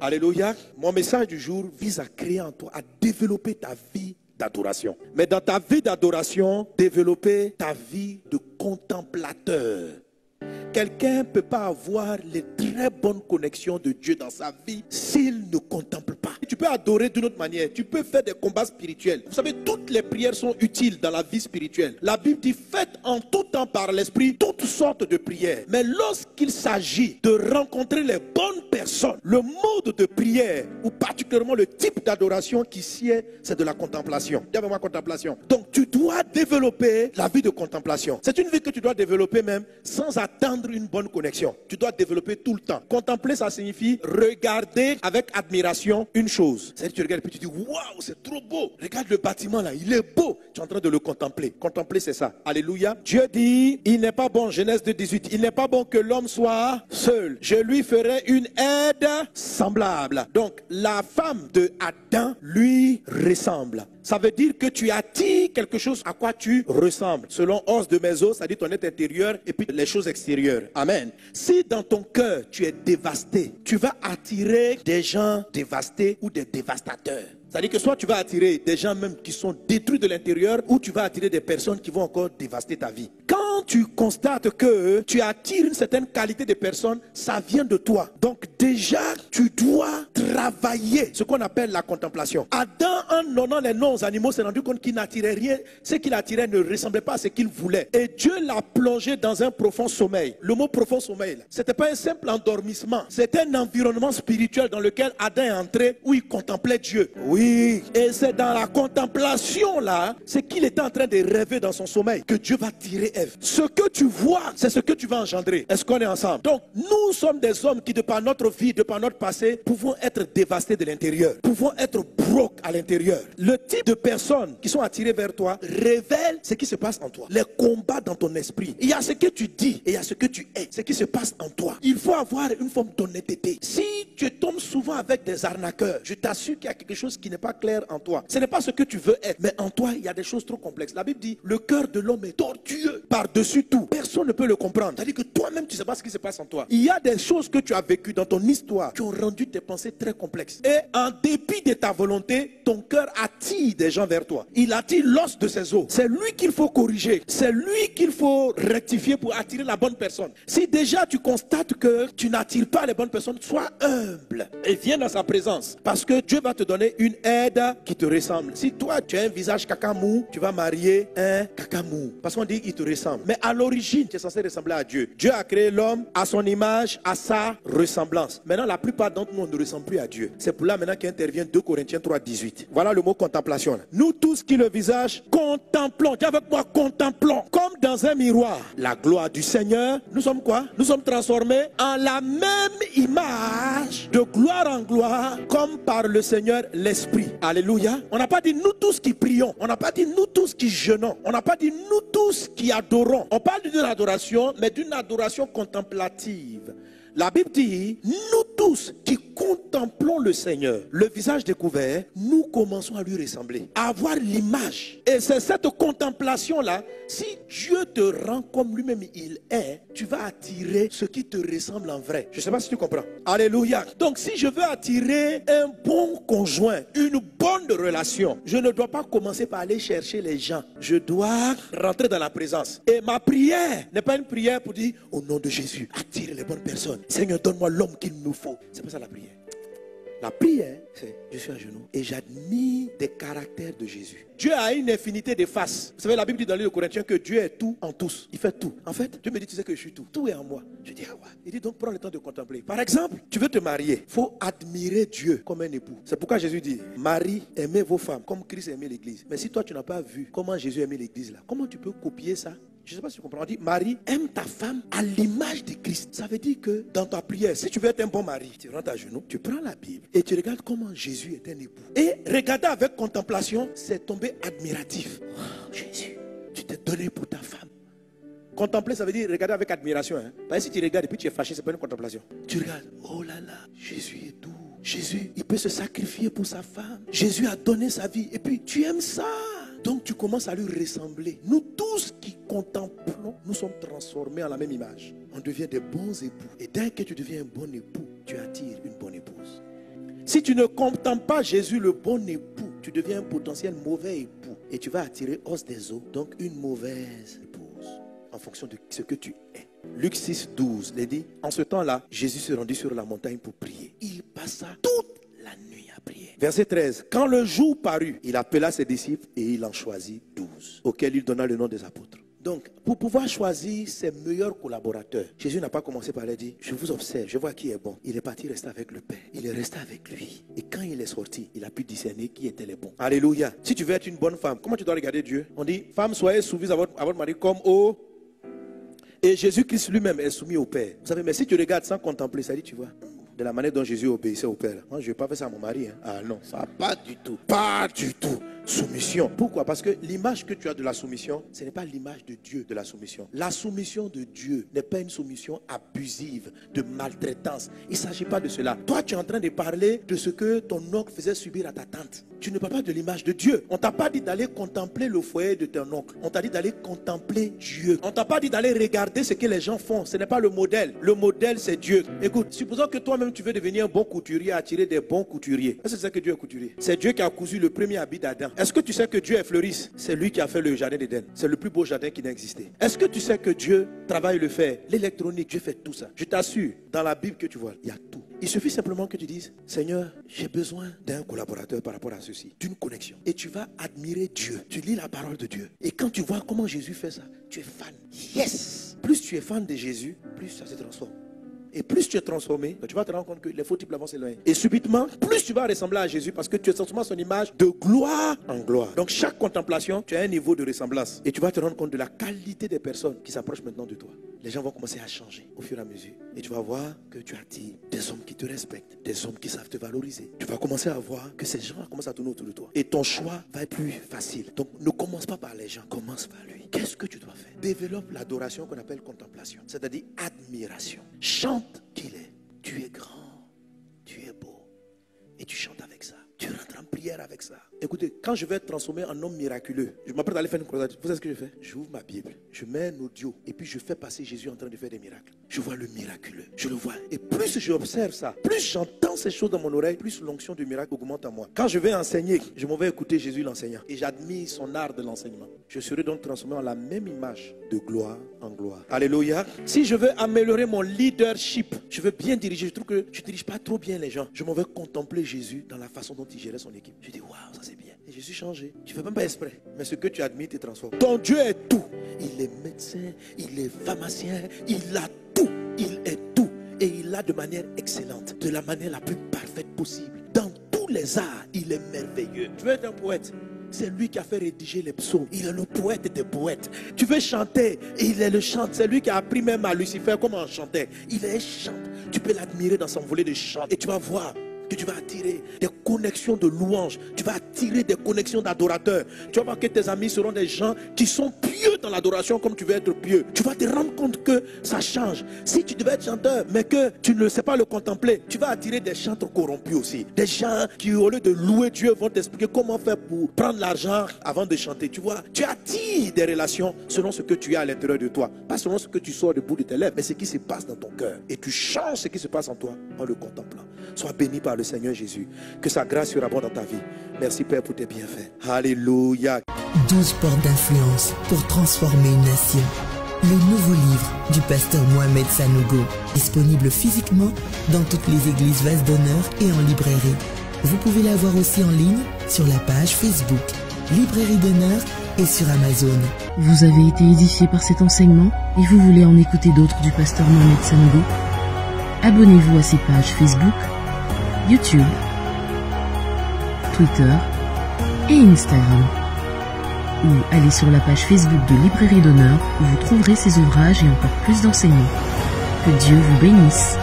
Alléluia. Mon message du jour vise à créer en toi, à développer ta vie d'adoration. Mais dans ta vie d'adoration, développer ta vie de contemplateur. Quelqu'un ne peut pas avoir les très bonnes connexions de Dieu dans sa vie s'il ne contemple pas. Tu peux adorer d'une autre manière. Tu peux faire des combats spirituels. Vous savez, toutes les prières sont utiles dans la vie spirituelle. La Bible dit, faites en tout temps par l'Esprit toutes sortes de prières. Mais lorsqu'il s'agit de rencontrer les bonnes personnes, le mode de prière, ou particulièrement le type d'adoration qui sied, c'est de la contemplation. Il y a vraiment contemplation. Donc tu dois développer la vie de contemplation. C'est une vie que tu dois développer même sans attendre une bonne connexion. Tu dois développer tout le temps. Contempler, ça signifie regarder avec admiration une chose. C'est-à-dire que tu regardes et puis tu dis, waouh, c'est trop beau. Regarde le bâtiment là, il est beau. Tu es en train de le contempler. Contempler, c'est ça. Alléluia. Dieu dit, il n'est pas bon, Genèse 2:18, il n'est pas bon que l'homme soit seul. Je lui ferai une aide semblable. Donc, la femme de Adam lui ressemble. Ça veut dire que tu attires quelque chose à quoi tu ressembles. Selon os de mes os, ça dit ton être intérieur et puis les choses extérieures. Amen. Si dans ton cœur tu es dévasté, tu vas attirer des gens dévastés ou des dévastateurs. C'est-à-dire que soit tu vas attirer des gens même qui sont détruits de l'intérieur, ou tu vas attirer des personnes qui vont encore dévaster ta vie. Quand tu constates que tu attires une certaine qualité de personnes, ça vient de toi. Donc déjà, tu dois travailler ce qu'on appelle la contemplation. Adam, en donnant les noms aux animaux, s'est rendu compte qu'il n'attirait rien. Ce qu'il attirait ne ressemblait pas à ce qu'il voulait. Et Dieu l'a plongé dans un profond sommeil. Le mot profond sommeil, ce n'était pas un simple endormissement. C'était un environnement spirituel dans lequel Adam est entré, où il contemplait Dieu. Oui. Et c'est dans la contemplation là, c'est qu'il était en train de rêver dans son sommeil que Dieu va tirer Ève. Ce que tu vois, c'est ce que tu vas engendrer. Est-ce qu'on est ensemble? Donc nous sommes des hommes qui de par notre vie, de par notre passé, pouvons être dévastés de l'intérieur, pouvons être broke à l'intérieur. Le type de personnes qui sont attirées vers toi révèle ce qui se passe en toi. Les combats dans ton esprit. Il y a ce que tu dis et il y a ce que tu es, ce qui se passe en toi. Il faut avoir une forme d'honnêteté. Si tu tombes souvent avec des arnaqueurs, je t'assure qu'il y a quelque chose qui n'est pas clair en toi. Ce n'est pas ce que tu veux être, mais en toi, il y a des choses trop complexes. La Bible dit, le cœur de l'homme est tortueux par-dessus tout. Personne ne peut le comprendre. C'est-à-dire que toi-même, tu ne sais pas ce qui se passe en toi. Il y a des choses que tu as vécues dans ton histoire qui ont rendu tes pensées très complexes. Et en dépit de ta volonté, ton cœur attire des gens vers toi. Il attire l'os de ses os. C'est lui qu'il faut corriger. C'est lui qu'il faut rectifier pour attirer la bonne personne. Si déjà tu constates que tu n'attires pas les bonnes personnes, sois humble et viens dans sa présence. Parce que Dieu va te donner une aide qui te ressemble. Si toi tu as un visage cacamou, tu vas marier un cacamou. Parce qu'on dit qu'il te ressemble. Mais à l'origine, tu es censé ressembler à Dieu. Dieu a créé l'homme à son image, à sa ressemblance. Maintenant, la plupart d'entre nous ne ressemblent plus à Dieu. C'est pour là maintenant qu'intervient 2 Corinthiens 3:18. Voilà le mot contemplation. Nous tous qui le visage contemplons. Dis avec moi, contemplons. Comme dans un miroir. La gloire du Seigneur. Nous sommes quoi? Nous sommes transformés en la même image, de gloire en gloire, comme par le Seigneur l'Esprit. Alléluia. On n'a pas dit nous tous qui prions. On n'a pas dit nous tous qui jeûnons. On n'a pas dit nous tous qui adorons. On parle d'une adoration, mais d'une adoration contemplative. La Bible dit, nous tous qui contemplons le Seigneur, le visage découvert, nous commençons à lui ressembler, à avoir l'image. Et c'est cette contemplation-là, si Dieu te rend comme lui-même il est, tu vas attirer ce qui te ressemble en vrai. Je ne sais pas si tu comprends. Alléluia. Donc si je veux attirer un bon conjoint, une bonne relation, je ne dois pas commencer par aller chercher les gens. Je dois rentrer dans la présence. Et ma prière n'est pas une prière pour dire, au nom de Jésus, attire les bonnes personnes. Seigneur, donne-moi l'homme qu'il nous faut. C'est pas ça la prière. La prière, c'est je suis à genoux et j'admire des caractères de Jésus. Dieu a une infinité de faces. Vous savez, la Bible dit dans le livre de Corinthiens que Dieu est tout en tous. Il fait tout. En fait, Dieu me dit, tu sais que je suis tout. Tout est en moi. Je dis, ah ouais. Il dit, donc prends le temps de contempler. Par exemple, tu veux te marier. Il faut admirer Dieu comme un époux. C'est pourquoi Jésus dit, Marie, aimez vos femmes comme Christ aimait l'église. Mais si toi, tu n'as pas vu comment Jésus aimait l'église là, comment tu peux copier ça? Je ne sais pas si tu comprends. On dit, Marie, aime ta femme à l'image de Christ. Ça veut dire que dans ta prière, si tu veux être un bon mari, tu rentres à genoux, tu prends la Bible et tu regardes comment Jésus est un époux. Et regarder avec contemplation, c'est tomber admiratif. Oh, Jésus, tu t'es donné pour ta femme. Contempler, ça veut dire regarder avec admiration. Parce que si tu regardes et puis tu es fâché, ce n'est pas une contemplation. Tu regardes, oh là là, Jésus est doux. Jésus, il peut se sacrifier pour sa femme. Jésus a donné sa vie et puis tu aimes ça. Donc tu commences à lui ressembler. Nous tous qui contemplons, nous sommes transformés en la même image. On devient des bons époux. Et dès que tu deviens un bon époux, tu attires une bonne épouse. Si tu ne contemples pas Jésus, le bon époux, tu deviens un potentiel mauvais époux. Et tu vas attirer os des os, donc une mauvaise épouse, en fonction de ce que tu es. Luc 6, 12, il dit, en ce temps-là, Jésus se rendit sur la montagne pour prier. Il passa toute la nuit à prier. Verset 13, quand le jour parut, il appela ses disciples et il en choisit 12, auxquels il donna le nom des apôtres. Donc, pour pouvoir choisir ses meilleurs collaborateurs, Jésus n'a pas commencé par leur dire, je vous observe, je vois qui est bon. Il est parti rester avec le Père. Il est resté avec lui. Et quand il est sorti, il a pu discerner qui étaient les bons. Alléluia. Si tu veux être une bonne femme, comment tu dois regarder Dieu? On dit, femme, soyez soumise à votre mari comme au... Et Jésus-Christ lui-même est soumis au Père. Vous savez, mais si tu regardes sans contempler, ça dit, tu vois, de la manière dont Jésus obéissait au Père. Moi, je ne vais pas faire ça à mon mari. Hein. Ah non, ça pas du tout. Pas du tout. Soumission. Pourquoi? Parce que l'image que tu as de la soumission, ce n'est pas l'image de Dieu de la soumission. La soumission de Dieu n'est pas une soumission abusive, de maltraitance. Il ne s'agit pas de cela. Toi, tu es en train de parler de ce que ton oncle faisait subir à ta tante. Tu ne parles pas de l'image de Dieu. On ne t'a pas dit d'aller contempler le foyer de ton oncle. On t'a dit d'aller contempler Dieu. On ne t'a pas dit d'aller regarder ce que les gens font. Ce n'est pas le modèle. Le modèle, c'est Dieu. Écoute, supposons que toi-même, tu veux devenir un bon couturier, attirer des bons couturiers. Est-ce que tu sais que Dieu est couturier? C'est Dieu qui a cousu le premier habit d'Adam. Est-ce que tu sais que Dieu est fleuriste? C'est lui qui a fait le jardin d'Éden. C'est le plus beau jardin qui n'a existé. Est-ce que tu sais que Dieu travaille le fer, l'électronique, Dieu fait tout ça? Je t'assure, dans la Bible que tu vois, il y a tout. Il suffit simplement que tu dises, Seigneur, j'ai besoin d'un collaborateur par rapport à ceci, d'une connexion. Et tu vas admirer Dieu. Tu lis la parole de Dieu. Et quand tu vois comment Jésus fait ça, tu es fan. Yes! Plus tu es fan de Jésus, plus ça se transforme. Et plus tu es transformé, tu vas te rendre compte que les faux types vont s'éloigner. Et subitement, plus tu vas ressembler à Jésus parce que tu es seulement son image de gloire en gloire. Donc chaque contemplation, tu as un niveau de ressemblance. Et tu vas te rendre compte de la qualité des personnes qui s'approchent maintenant de toi. Les gens vont commencer à changer au fur et à mesure. Et tu vas voir que tu attires des hommes qui te respectent, des hommes qui savent te valoriser. Tu vas commencer à voir que ces gens commencent à tourner autour de toi. Et ton choix va être plus facile. Donc ne commence pas par les gens, commence par lui. Qu'est-ce que tu dois faire? Développe l'adoration qu'on appelle contemplation, c'est-à-dire admiration. Chante qu'il est. Tu es grand, tu es beau. Et tu chantes avec ça. Tu rentres en prière avec ça. Écoutez, quand je vais être transformé en homme miraculeux, je m'apprête à aller faire une croisade. Vous savez ce que je fais? J'ouvre ma Bible, je mets un audio et puis je fais passer Jésus en train de faire des miracles. Je vois le miraculeux, je le vois. Et plus j'observe ça, plus j'entends ces choses dans mon oreille, plus l'onction du miracle augmente en moi. Quand je vais enseigner, je m'en vais écouter Jésus l'enseignant. Et j'admire son art de l'enseignement. Je serai donc transformé en la même image de gloire en gloire. Alléluia. Si je veux améliorer mon leadership, je veux bien diriger. Je trouve que je ne dirige pas trop bien les gens. Je m'en vais contempler Jésus dans la façon dont il gérait son équipe. Je dis, waouh, ça c'est bien. Et Jésus changé. Tu ne fais même pas exprès. Mais ce que tu admires te transforme. Ton Dieu est tout. Il est médecin, il est pharmacien, il a tout. Il est tout. Et il l'a de manière excellente, de la manière la plus parfaite possible. Dans tous les arts, il est merveilleux. Tu veux être un poète? C'est lui qui a fait rédiger les psaumes. Il est le poète des poètes. Tu veux chanter? Il est le chant. C'est lui qui a appris même à Lucifer comment on chantait. Il est chant. Tu peux l'admirer dans son volet de chant. Et tu vas voir que tu vas attirer des connexions de louanges. Tu vas attirer des connexions d'adorateurs. Tu vas voir que tes amis seront des gens qui sont pieux dans l'adoration comme tu veux être pieux. Tu vas te rendre compte que ça change. Si tu devais être chanteur, mais que tu ne sais pas le contempler, tu vas attirer des chantres corrompus aussi. Des gens qui, au lieu de louer Dieu, vont t'expliquer comment faire pour prendre l'argent avant de chanter. Tu vois, tu attires des relations selon ce que tu as à l'intérieur de toi. Pas selon ce que tu sors du bout de tes lèvres, mais ce qui se passe dans ton cœur. Et tu changes ce qui se passe en toi en le contemplant. Sois béni par le Seigneur Jésus. Que sa grâce surabonde dans ta vie. Merci Père pour tes bienfaits. Alléluia. 12 portes d'influence pour transformer une nation. Le nouveau livre du pasteur Mohamed Sanogo. Disponible physiquement dans toutes les églises Vase d'Honneur et en librairie. Vous pouvez l'avoir aussi en ligne sur la page Facebook Librairie d'Honneur et sur Amazon. Vous avez été édifié par cet enseignement et vous voulez en écouter d'autres du pasteur Mohamed Sanogo? Abonnez-vous à ses pages Facebook, YouTube, Twitter et Instagram. Ou allez sur la page Facebook de Librairie d'Honneur où vous trouverez ses ouvrages et encore plus d'enseignements. Que Dieu vous bénisse.